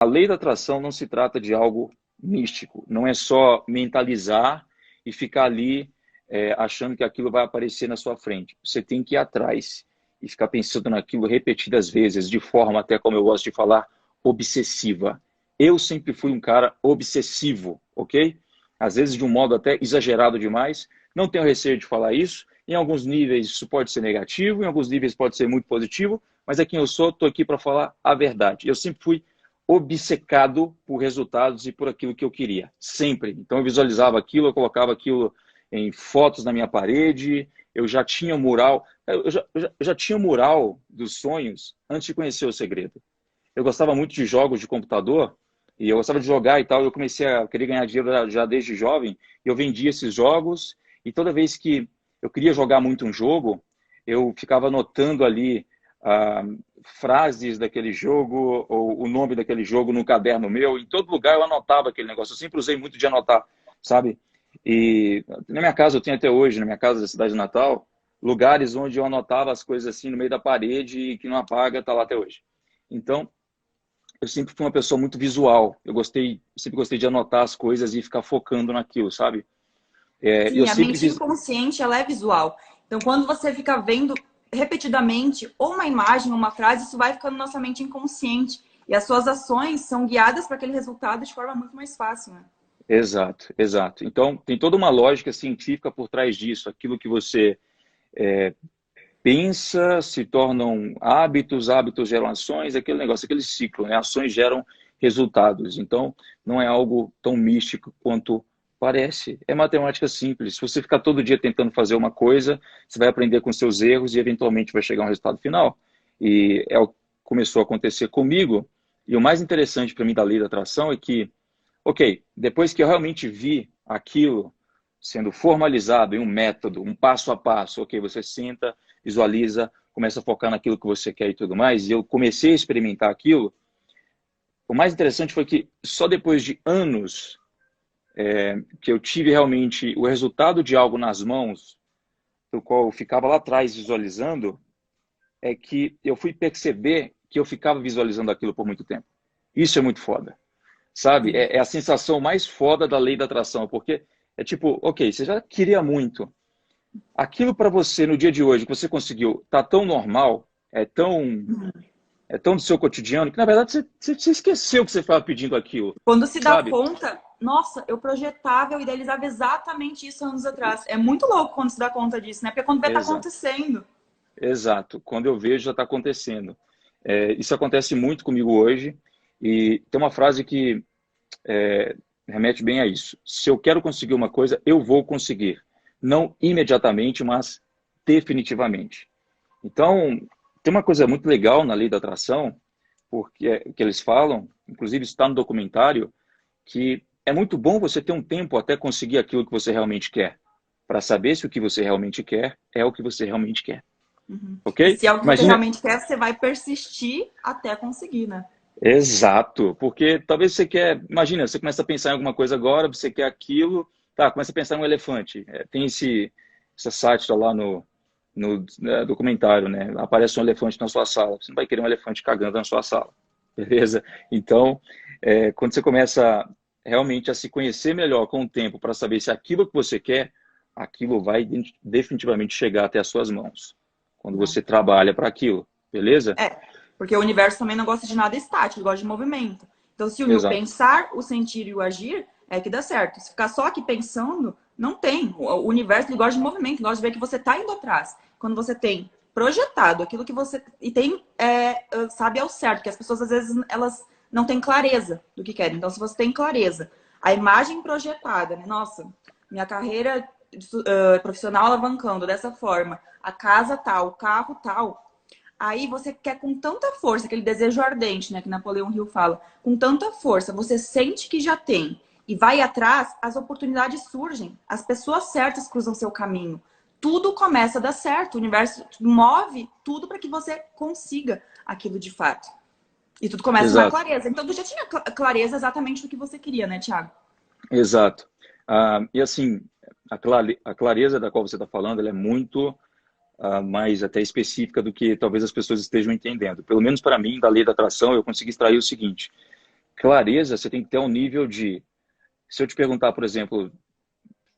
A lei da atração não se trata de algo místico, não é só mentalizar e ficar ali achando que aquilo vai aparecer na sua frente. Você tem que ir atrás e ficar pensando naquilo repetidas vezes, de forma, até como eu gosto de falar, obsessiva. Eu sempre fui um cara obsessivo, ok? Às vezes de um modo até exagerado demais. Não tenho receio de falar isso. Em alguns níveis isso pode ser negativo, em alguns níveis pode ser muito positivo, mas é quem eu sou, estou aqui para falar a verdade. Eu sempre fui obcecado por resultados e por aquilo que eu queria, sempre. Então eu visualizava aquilo, eu colocava aquilo em fotos na minha parede, eu já tinha o mural, eu já tinha o mural dos sonhos antes de conhecer o segredo. Eu gostava muito de jogos de computador, e eu gostava de jogar e tal, eu comecei a querer ganhar dinheiro já desde jovem, e eu vendia esses jogos, e toda vez que eu queria jogar muito um jogo, eu ficava anotando ali ah, frases daquele jogo, ou o nome daquele jogo no caderno meu, em todo lugar eu anotava aquele negócio, eu sempre usei muito de anotar, sabe? E na minha casa, eu tenho até hoje, na minha casa da cidade de Natal, lugares onde eu anotava as coisas assim no meio da parede e que não apaga, tá lá até hoje. Então, eu sempre fui uma pessoa muito visual. Sempre gostei de anotar as coisas e ficar focando naquilo, sabe? Eu Sim, a sempre mente fiz. inconsciente, ela é visual. Então, quando você fica vendo repetidamente ou uma imagem, ou uma frase, isso vai ficando na nossa mente inconsciente. E as suas ações são guiadas para aquele resultado de forma muito mais fácil, né? Exato, exato. Então, tem toda uma lógica científica por trás disso. Aquilo que você pensa se tornam hábitos, hábitos geram ações, aquele negócio, aquele ciclo, né? Ações geram resultados. Então, não é algo tão místico quanto parece. É matemática simples. Se você ficar todo dia tentando fazer uma coisa, você vai aprender com seus erros e eventualmente vai chegar a um resultado final. E é o que começou a acontecer comigo. E o mais interessante para mim da lei da atração é que, ok, depois que eu realmente vi aquilo sendo formalizado em um método, um passo a passo, ok, você senta, visualiza, começa a focar naquilo que você quer e tudo mais, e eu comecei a experimentar aquilo. O mais interessante foi que só depois de anos que eu tive realmente o resultado de algo nas mãos, do qual eu ficava lá atrás visualizando, é que eu fui perceber que eu ficava visualizando aquilo por muito tempo. Isso é muito foda, sabe? É a sensação mais foda da lei da atração, porque é tipo, ok, você já queria muito. Aquilo para você no dia de hoje que você conseguiu, tá tão normal, é tão do seu cotidiano que na verdade você esqueceu que você estava pedindo aquilo, Quando se dá sabe? conta, nossa, eu projetava, eu idealizava exatamente isso anos atrás. É muito louco quando se dá conta disso, né? Porque quando vê, tá Exato, acontecendo. exato. Quando eu vejo já está acontecendo. Isso acontece muito comigo hoje e tem uma frase que remete bem a isso. Se eu quero conseguir uma coisa, eu vou conseguir. Não imediatamente, mas definitivamente. Então, tem uma coisa muito legal na lei da atração, porque que eles falam, inclusive está no documentário, que é muito bom você ter um tempo até conseguir aquilo que você realmente quer, para saber se o que você realmente quer é o que você realmente quer, E ok? se é o que você Imagina, realmente quer, você vai persistir até conseguir, né? exato, porque talvez você quer, imagina, você começa a pensar em alguma coisa agora, você quer aquilo, tá, começa a pensar em um elefante. Tem essa sátira lá no documentário, né? Aparece um elefante na sua sala, você não vai querer um elefante cagando na sua sala, beleza? Então, quando você começa realmente a se conhecer melhor com o tempo para saber se aquilo que você quer, aquilo vai definitivamente chegar até as suas mãos, quando Né? você trabalha para aquilo, beleza? É, porque o universo também não gosta de nada estático, ele gosta de movimento. Então, se unir o Exato, pensar, o sentir e o agir, é que dá certo. Se ficar só aqui pensando, não tem. O universo ele gosta de movimento, ele gosta de ver que você está indo atrás. Quando você tem projetado aquilo que você. E tem, sabe ao certo, que as pessoas às vezes elas não têm clareza do que querem. Então, se você tem clareza, a imagem projetada, né? Nossa, minha carreira profissional alavancando dessa forma, a casa tal, o carro tal. Aí você quer com tanta força, aquele desejo ardente, né, que Napoleão Hill fala, com tanta força, você sente que já tem e vai atrás, as oportunidades surgem, as pessoas certas cruzam seu caminho. Tudo começa a dar certo, o universo move tudo para que você consiga aquilo de fato. E tudo começa na exato. clareza. Então, tu já tinha clareza exatamente do que você queria, né, Thiago? Exato. E assim, a clareza da qual você está falando, ela é muito mais até específica do que talvez as pessoas estejam entendendo. Pelo menos para mim, da lei da atração, eu consegui extrair o seguinte: clareza, você tem que ter um nível de... Se eu te perguntar, por exemplo,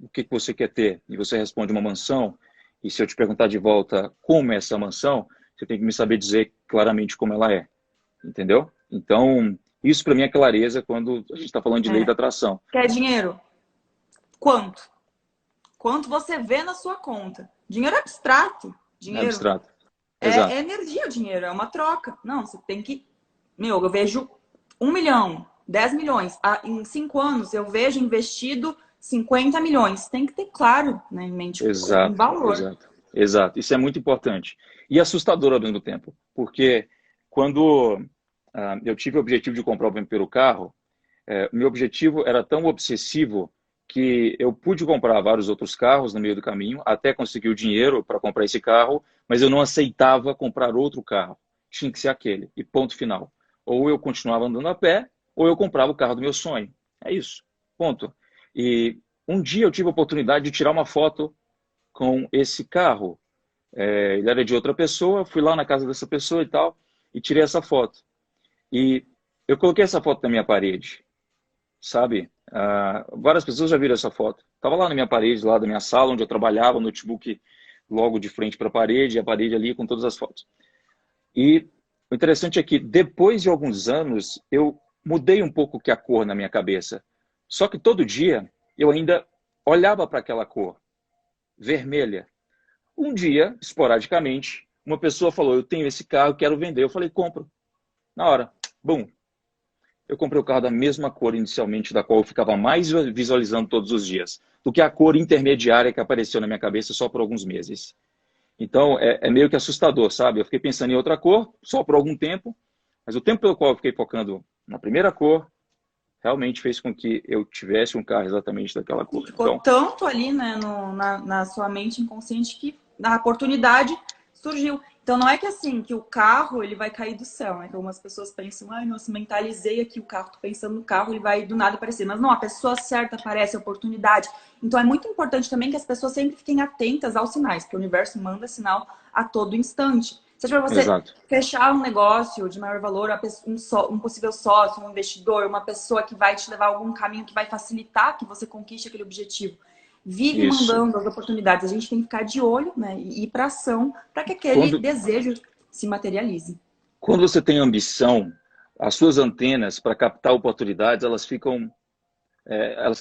o que você quer ter, e você responde uma mansão, e se eu te perguntar de volta como é essa mansão, você tem que me saber dizer claramente como ela é. Entendeu? Então, isso para mim é clareza quando a gente está falando de lei da atração. Quer dinheiro? Quanto? Quanto você vê na sua conta? Dinheiro é abstrato. É Dinheiro abstrato. é Exato. energia, o dinheiro, é uma troca. Não, você tem que. Meu, eu vejo 1 milhão, 10 milhões. Em 5 anos eu vejo investido 50 milhões. Tem que ter claro, né, em mente um Exato. valor. Exato. Exato. Isso é muito importante. E assustador ao mesmo tempo. Porque quando eu tive o objetivo de comprar o meu primeiro carro, meu objetivo era tão obsessivo que eu pude comprar vários outros carros no meio do caminho, até conseguir o dinheiro para comprar esse carro, mas eu não aceitava comprar outro carro. Tinha que ser aquele. E ponto final. Ou eu continuava andando a pé, ou eu comprava o carro do meu sonho. É isso. Ponto. E um dia eu tive a oportunidade de tirar uma foto com esse carro. Ele era de outra pessoa, fui lá na casa dessa pessoa e tal, e tirei essa foto. E eu coloquei essa foto na minha parede, sabe? Várias pessoas já viram essa foto. Estava lá na minha parede, lá da minha sala, onde eu trabalhava, o notebook logo de frente para a parede, e a parede ali com todas as fotos. E o interessante é que depois de alguns anos, eu mudei um pouco que a cor na minha cabeça. Só que todo dia eu ainda olhava para aquela cor vermelha. Um dia, esporadicamente, uma pessoa falou: eu tenho esse carro, quero vender. Eu falei: compro. Na hora, bum. Eu comprei o carro da mesma cor inicialmente, da qual eu ficava mais visualizando todos os dias, do que a cor intermediária que apareceu na minha cabeça só por alguns meses. Então, é meio que assustador, sabe? Eu fiquei pensando em outra cor só por algum tempo, mas o tempo pelo qual eu fiquei focando na primeira cor realmente fez com que eu tivesse um carro exatamente daquela E cor. ficou Então, tanto ali, né, na sua mente inconsciente que a oportunidade surgiu. Então não é que assim, que o carro ele vai cair do céu, né? Que algumas pessoas pensam, ai, nossa, mentalizei aqui o carro, tô pensando no carro, ele vai do nada aparecer. Mas não, a pessoa certa aparece, a oportunidade. Então é muito importante também que as pessoas sempre fiquem atentas aos sinais, porque o universo manda sinal a todo instante. Seja para você exato. fechar um negócio de maior valor, um possível sócio, um investidor, uma pessoa que vai te levar a algum caminho que vai facilitar que você conquiste aquele objetivo. Vive Isso. mandando as oportunidades. A gente tem que ficar de olho, né, e ir para ação para que aquele Quando, desejo se materialize. quando você tem ambição, as suas antenas para captar oportunidades, elas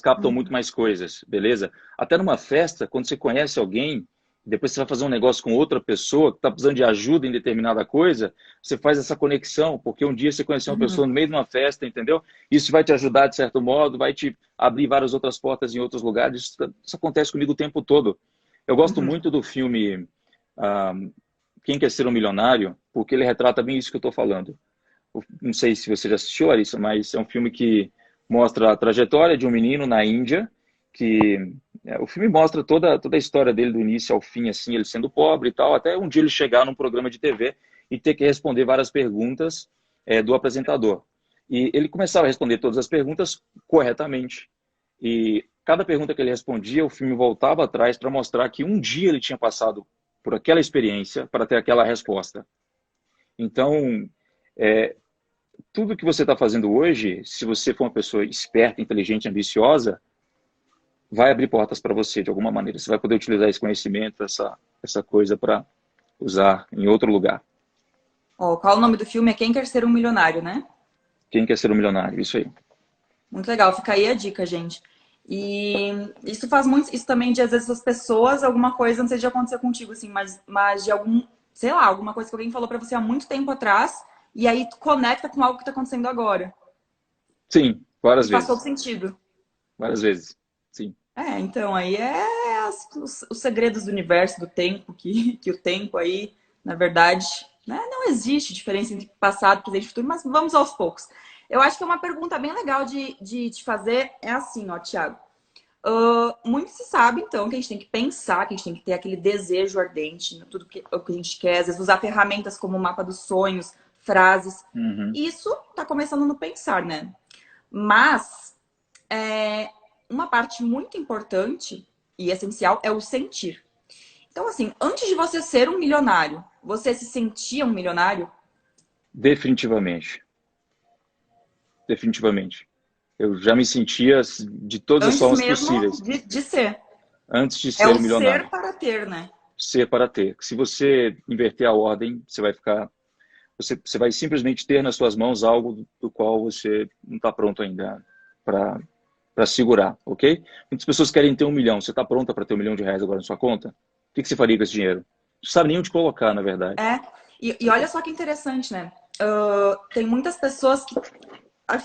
captam muito mais coisas, beleza? Até numa festa, quando você conhece alguém, depois você vai fazer um negócio com outra pessoa que está precisando de ajuda em determinada coisa, você faz essa conexão, porque um dia você conheceu uma pessoa no meio de uma festa, entendeu? Isso vai te ajudar de certo modo, vai te abrir várias outras portas em outros lugares. Isso acontece comigo o tempo todo. Eu gosto muito do filme ah, Quem Quer Ser um Milionário, porque ele retrata bem isso que eu estou falando. Não sei se você já assistiu, Larissa, mas é um filme que mostra a trajetória de um menino na Índia, que o filme mostra toda a história dele do início ao fim, assim, ele sendo pobre e tal, até um dia ele chegar num programa de TV e ter que responder várias perguntas do apresentador. E ele começava a responder todas as perguntas corretamente. E cada pergunta que ele respondia, o filme voltava atrás para mostrar que um dia ele tinha passado por aquela experiência para ter aquela resposta. Então, é, tudo que você está fazendo hoje, se você for uma pessoa esperta, inteligente, ambiciosa, vai abrir portas para você de alguma maneira. Você vai poder utilizar esse conhecimento, essa coisa para usar em outro lugar. Ó, qual o nome do filme? É Quem Quer Ser um Milionário, né? Quem quer ser um milionário? Isso aí. Muito legal, fica aí a dica, gente. E isso faz muito, isso também de às vezes as pessoas, alguma coisa, não sei se já aconteceu contigo, assim, mas de algum, sei lá, alguma coisa que alguém falou pra você há muito tempo atrás, e aí tu conecta com algo que tá acontecendo agora. Sim, várias E faz todo vezes. sentido. Várias vezes. Sim. Então aí os segredos do universo, do tempo, que o tempo aí, na verdade, né, não existe diferença entre passado, presente e futuro, mas vamos aos poucos. Eu acho que é uma pergunta bem legal de te fazer, é assim, ó, Thiago. Muito se sabe, então, que a gente tem que pensar, que a gente tem que ter aquele desejo ardente, né, tudo o que a gente quer, às vezes usar ferramentas como o mapa dos sonhos, frases. Uhum. Isso tá começando no pensar, né? Mas uma parte muito importante e essencial é o sentir. Então, assim, antes de você ser um milionário, você se sentia um milionário? Definitivamente. definitivamente. Eu já me sentia de todas as Antes formas mesmo possíveis, de ser. antes de É ser o um milionário. ser para ter, né? Ser para ter. Se você inverter a ordem, você vai ficar. Você vai simplesmente ter nas suas mãos algo do qual você não está pronto ainda para segurar, ok? Muitas pessoas querem ter 1 milhão. Você está pronta para ter R$ 1 milhão agora na sua conta? O que você faria com esse dinheiro? Não sabe nem onde colocar, na verdade. É. E olha só que interessante, né? Tem muitas pessoas que.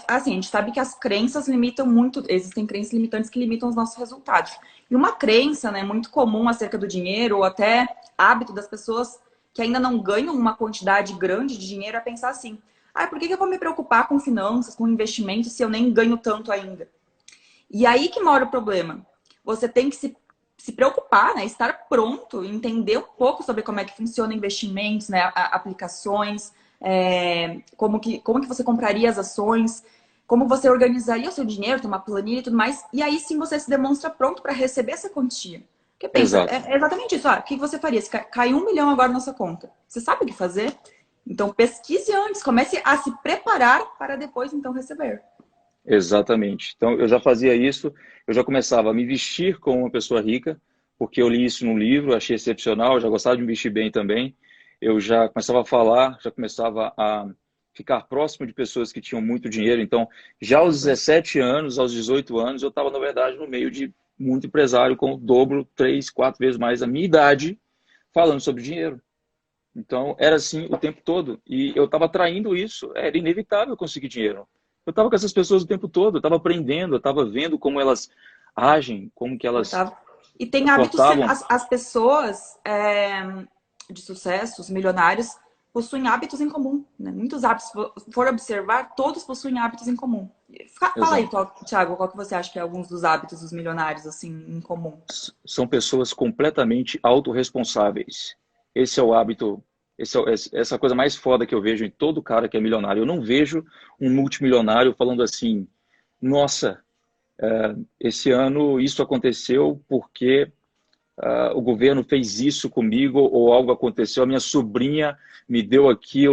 Assim, a gente sabe que as crenças limitam muito, existem crenças limitantes que limitam os nossos resultados. E uma crença, né, muito comum acerca do dinheiro, ou até hábito das pessoas que ainda não ganham uma quantidade grande de dinheiro, é pensar assim: ah, por que eu vou me preocupar com finanças, com investimentos, se eu nem ganho tanto ainda? E aí que mora o problema. Você tem que se preocupar, né? Estar pronto, entender um pouco sobre como é que funciona investimentos, né? Aplicações, como que você compraria as ações, como você organizaria o seu dinheiro, ter uma planilha e tudo mais. E aí sim você se demonstra pronto para receber essa quantia. Porque pensa, Exato. é exatamente isso. O que você faria se cair 1 milhão agora na sua conta? Você sabe o que fazer? Então pesquise antes, comece a se preparar para depois então receber. Exatamente. Então, eu já fazia isso, eu já começava a me vestir como uma pessoa rica, porque eu li isso num livro, achei excepcional, eu já gostava de me vestir bem também. Eu já começava a falar, já começava a ficar próximo de pessoas que tinham muito dinheiro. Então, já aos 17 anos, aos 18 anos, eu estava, na verdade, no meio de muito empresário com o dobro, 3, 4 vezes mais a minha idade, falando sobre dinheiro. Então, era assim o tempo todo. E eu estava atraindo isso, era inevitável conseguir dinheiro. Eu estava com essas pessoas o tempo todo, eu estava aprendendo, eu estava vendo como elas agem, como que elas Portável. E tem hábitos, portavam. as pessoas de sucesso, os milionários, possuem hábitos em comum, né? Muitos hábitos, se for observar, todos possuem hábitos em comum. Fala aí, Exato. Thiago, qual que você acha que é alguns dos hábitos dos milionários, assim, em comum? São pessoas completamente autorresponsáveis. Esse é o hábito, essa é a coisa mais foda que eu vejo em todo cara que é milionário. Eu não vejo um multimilionário falando assim, nossa, esse ano isso aconteceu porque o governo fez isso comigo ou algo aconteceu, a minha sobrinha me deu aqui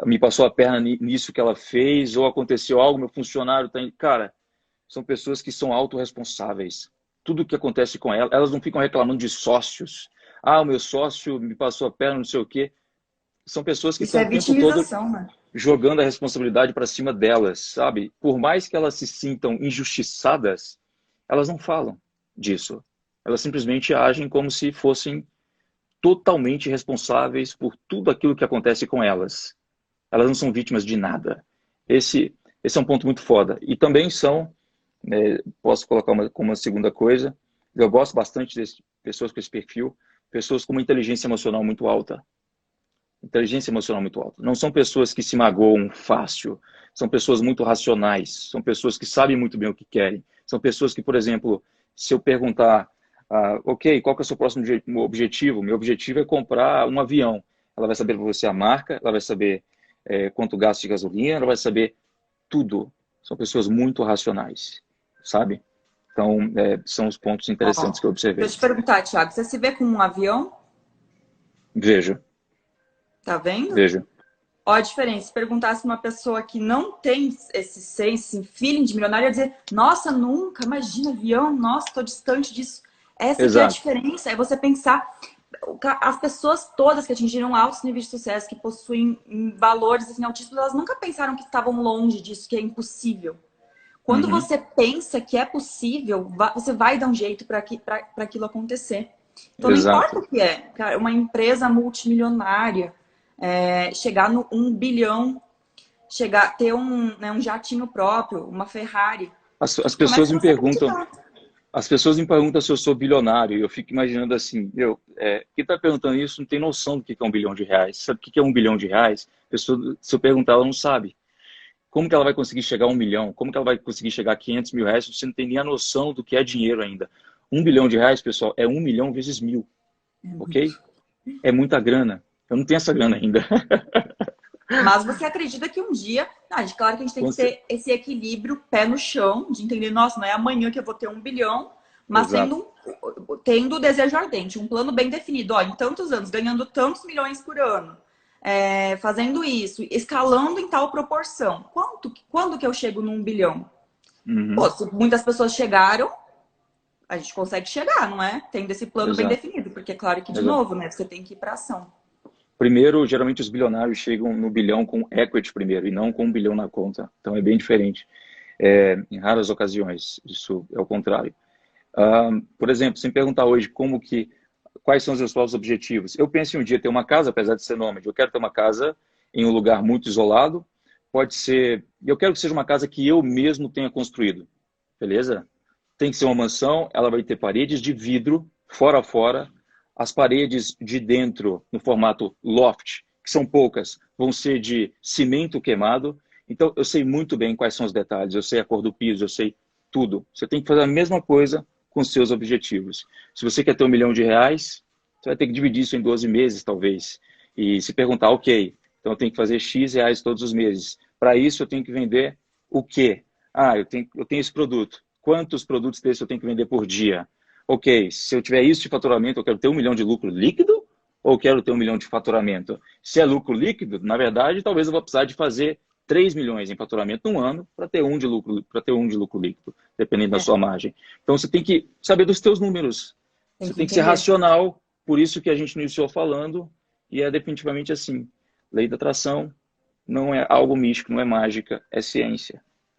me passou a perna nisso que ela fez, ou aconteceu algo, meu funcionário está... Cara, são pessoas que são autorresponsáveis. Tudo que acontece com elas, elas não ficam reclamando de sócios. Ah, o meu sócio me passou a perna, não sei o quê. São pessoas que Isso estão é o tempo todo vitimização, né? jogando a responsabilidade para cima delas, sabe? Por mais que elas se sintam injustiçadas, elas não falam disso. Elas simplesmente agem como se fossem totalmente responsáveis por tudo aquilo que acontece com elas. Elas não são vítimas de nada. Esse é um ponto muito foda. E também são, posso colocar como uma segunda coisa, eu gosto bastante de pessoas com esse perfil, pessoas com uma inteligência emocional muito alta. Inteligência emocional muito alta. Não são pessoas que se magoam fácil, são pessoas muito racionais, são pessoas que sabem muito bem o que querem. São pessoas que, por exemplo, se eu perguntar, ok, qual que é o seu próximo objetivo? Meu objetivo é comprar um avião. Ela vai saber para você a marca, ela vai saber quanto gasta de gasolina, ela vai saber tudo. São pessoas muito racionais, sabe? Então, são os pontos Ó, interessantes que eu observei. deixa eu te perguntar, Thiago, você se vê com um avião? Vejo, Tá vendo? vejo. Ó, a diferença, se perguntasse uma pessoa que não tem esse sense, esse feeling de milionário, ia dizer, nossa, nunca, imagina, avião, nossa, tô distante disso. Essa que é a Exato. diferença, é você pensar, as pessoas todas que atingiram altos níveis de sucesso, que possuem valores assim, altíssimos, elas nunca pensaram que estavam longe disso, que é impossível. Quando Uhum. você pensa que é possível, você vai dar um jeito para aquilo acontecer. Então não importa Exato. o que é, cara, uma empresa multimilionária, chegar no 1 bilhão, chegar, ter um jatinho próprio, uma Ferrari. As Tudo pessoas começa a me você perguntam, acreditar. se eu sou bilionário. Eu fico imaginando assim, quem está perguntando isso não tem noção do que é R$ 1 bilhão. Sabe o que é R$ 1 bilhão? Se eu perguntar, ela não sabe. Como que ela vai conseguir chegar a 1 milhão? Como que ela vai conseguir chegar a R$ 500 mil se você não tem nem a noção do que é dinheiro ainda? R$ 1 bilhão, pessoal, é 1 milhão vezes 1.000, É ok? muito. É muita grana. Eu não tenho essa grana ainda. Mas você acredita que um dia. Claro que a gente tem que ter esse equilíbrio, pé no chão, de entender, nossa, não é amanhã que eu vou ter 1 bilhão, mas Exato. tendo o desejo ardente, um plano bem definido. Ó, em tantos anos, ganhando tantos milhões por ano. fazendo isso, escalando em tal proporção. Quando que eu chego num bilhão? Uhum. Pô, se muitas pessoas chegaram, a gente consegue chegar, não é? Tendo esse plano bem Exato. definido, porque é claro que, de Exato. novo, né, você tem que ir para ação. Primeiro, geralmente os bilionários chegam no bilhão com equity primeiro e não com 1 bilhão na conta. Então é bem diferente. Em raras ocasiões, isso é o contrário. Por exemplo, se me perguntar hoje quais são os meus próximos objetivos, eu penso em um dia ter uma casa, apesar de ser nômade. Eu quero ter uma casa em um lugar muito isolado. Pode ser, eu quero que seja uma casa que eu mesmo tenha construído, beleza? Tem que ser uma mansão, ela vai ter paredes de vidro, fora a fora. As paredes de dentro, no formato loft, que são poucas, vão ser de cimento queimado. Então, eu sei muito bem quais são os detalhes, eu sei a cor do piso, eu sei tudo. Você tem que fazer a mesma coisa com seus objetivos. Se você quer ter R$ 1 milhão, você vai ter que dividir isso em 12 meses, talvez. E se perguntar, ok, então eu tenho que fazer X reais todos os meses. Para isso, eu tenho que vender o quê? Eu tenho esse produto. Quantos produtos desses eu tenho que vender por dia? Ok, se eu tiver isso de faturamento, eu quero ter 1 milhão de lucro líquido ou quero ter 1 milhão de faturamento? Se é lucro líquido, na verdade, talvez eu vou precisar de fazer 3 milhões em faturamento num ano para ter um de lucro líquido, dependendo da É, sua margem. Então você tem que saber dos teus números. tem Você que tem que ser entender. racional, por isso que a gente iniciou falando, e é definitivamente assim. Lei da atração não é algo místico, não é mágica, é ciência.